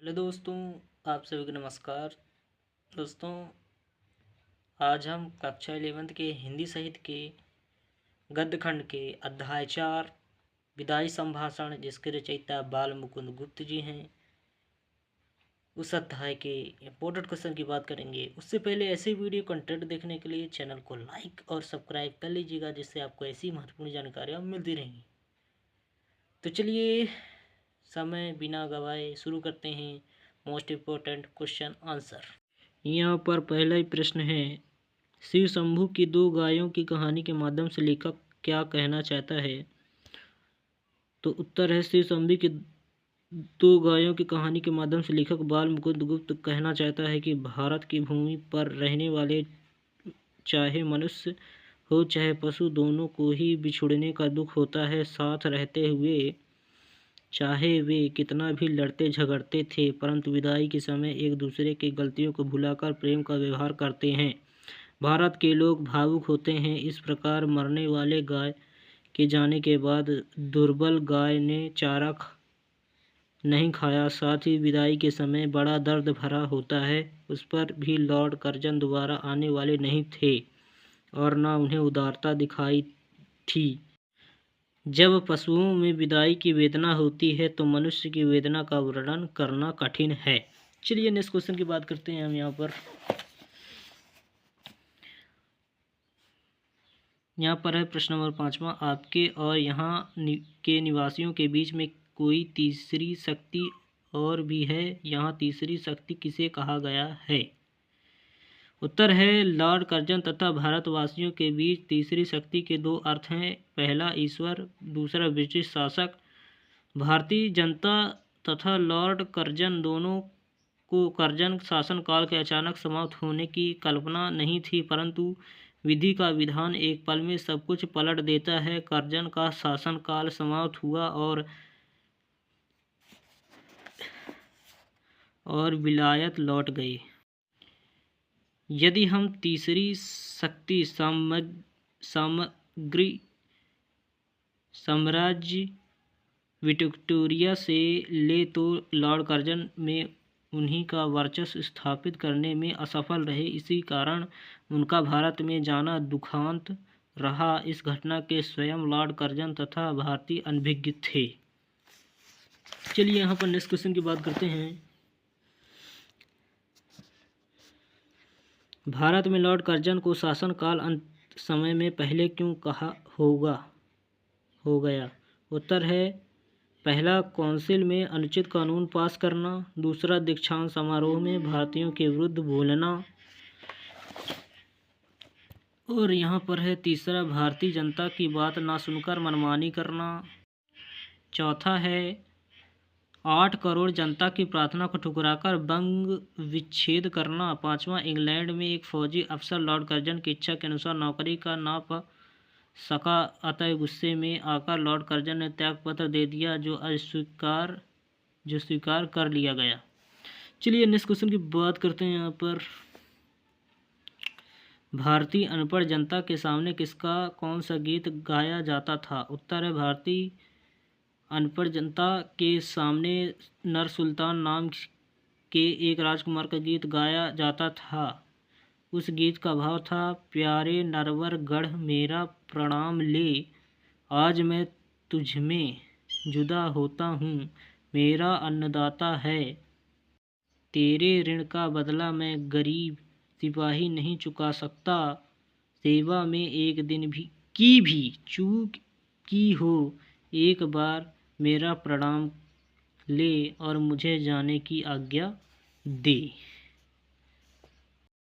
Hello दोस्तों, आप सभी को नमस्कार। दोस्तों, आज हम कक्षा 11th के हिंदी साहित्य के गद्य खंड के अध्याय 4 विदाई संभाषण, जिसके रचयिता बाल मुकुंद गुप्त जी हैं, उस अध्याय के इम्पोर्टेंट क्वेश्चन की बात करेंगे। उससे पहले ऐसे वीडियो कंटेंट देखने के लिए चैनल को लाइक और सब्सक्राइब कर लीजिएगा, जिससे आपको ऐसी महत्वपूर्ण जानकारियाँ मिलती रहेंगी। तो चलिए समय बिना गवाए शुरू करते हैं मोस्ट इम्पोर्टेंट क्वेश्चन आंसर। यहाँ पर पहला ही प्रश्न है, शिव शंभू की दो गायों की कहानी के माध्यम से लेखक क्या कहना चाहता है? तो उत्तर है, शिव शंभू की दो गायों की कहानी के माध्यम से लेखक बाल मुकुंद गुप्त कहना चाहता है कि भारत की भूमि पर रहने वाले चाहे मनुष्य हो चाहे पशु, दोनों को ही बिछुड़ने का दुख होता है। साथ रहते हुए चाहे वे कितना भी लड़ते झगड़ते थे, परंतु विदाई के समय एक दूसरे की गलतियों को भुलाकर प्रेम का व्यवहार करते हैं। भारत के लोग भावुक होते हैं। इस प्रकार मरने वाले गाय के जाने के बाद दुर्बल गाय ने चारा नहीं खाया। साथ ही विदाई के समय बड़ा दर्द भरा होता है। उस पर भी लॉर्ड कर्जन दोबारा आने वाले नहीं थे और न उन्हें उदारता दिखाई थी। जब पशुओं में विदाई की वेदना होती है तो मनुष्य की वेदना का वर्णन करना कठिन है। चलिए नेक्स्ट क्वेश्चन की बात करते हैं हम। यहाँ पर है प्रश्न नंबर 5वां, आपके और यहाँ के निवासियों के बीच में कोई तीसरी शक्ति और भी है? यहाँ तीसरी शक्ति किसे कहा गया है? उत्तर है, लॉर्ड कर्जन तथा भारतवासियों के बीच तीसरी शक्ति के दो अर्थ हैं। पहला ईश्वर, दूसरा ब्रिटिश शासक। भारतीय जनता तथा लॉर्ड कर्जन दोनों को कर्जन शासनकाल के अचानक समाप्त होने की कल्पना नहीं थी, परंतु विधि का विधान एक पल में सब कुछ पलट देता है। कर्जन का शासनकाल समाप्त हुआ और विलायत लौट गए। यदि हम तीसरी शक्ति साम्राज्य विक्टोरिया से ले तो लॉर्ड कर्जन में उन्हीं का वर्चस्व स्थापित करने में असफल रहे। इसी कारण उनका भारत में जाना दुखांत रहा। इस घटना के स्वयं लॉर्ड कर्जन तथा भारतीय अनभिज्ञ थे। चलिए यहाँ पर नेक्स्ट क्वेश्चन की बात करते हैं। भारत में लॉर्ड कर्जन को शासनकाल अंत समय में पहले क्यों कहा हो गया? उत्तर है, पहला काउंसिल में अनुचित कानून पास करना, दूसरा दीक्षांत समारोह में भारतीयों के विरुद्ध बोलना, और यहाँ पर है तीसरा भारतीय जनता की बात ना सुनकर मनमानी करना। चौथा है 8 करोड़ जनता की प्रार्थना को ठुकराकर बंग विच्छेद करना। पांचवा, इंग्लैंड में एक फौजी अफसर लॉर्ड कर्जन की इच्छा के अनुसार नौकरी का ना पा सका, अतः गुस्से में आकर लॉर्ड कर्जन ने त्यागपत्र दे दिया, जो स्वीकार कर लिया गया। चलिए नेक्स्ट क्वेश्चन की बात करते हैं। यहाँ पर भारतीय अनपढ़ जनता के सामने किसका कौन सा गीत गाया जाता था? उत्तर है, भारतीय अनपढ़ जनता के सामने नर सुल्तान नाम के एक राजकुमार का गीत गाया जाता था। उस गीत का भाव था, प्यारे नरवर गढ़ मेरा प्रणाम ले, आज मैं तुझमें जुदा होता हूँ, मेरा अन्नदाता है, तेरे ऋण का बदला मैं गरीब सिपाही नहीं चुका सकता, सेवा में एक दिन भी चूक की हो, एक बार मेरा प्रणाम ले और मुझे जाने की आज्ञा दे।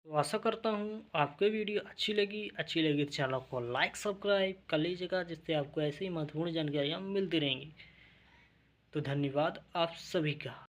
तो आशा करता हूँ आपको वीडियो अच्छी लगी तो चैनल को लाइक सब्सक्राइब कर लीजिएगा, जिससे आपको ऐसी महत्वपूर्ण जानकारियाँ मिलती रहेंगी। तो धन्यवाद आप सभी का।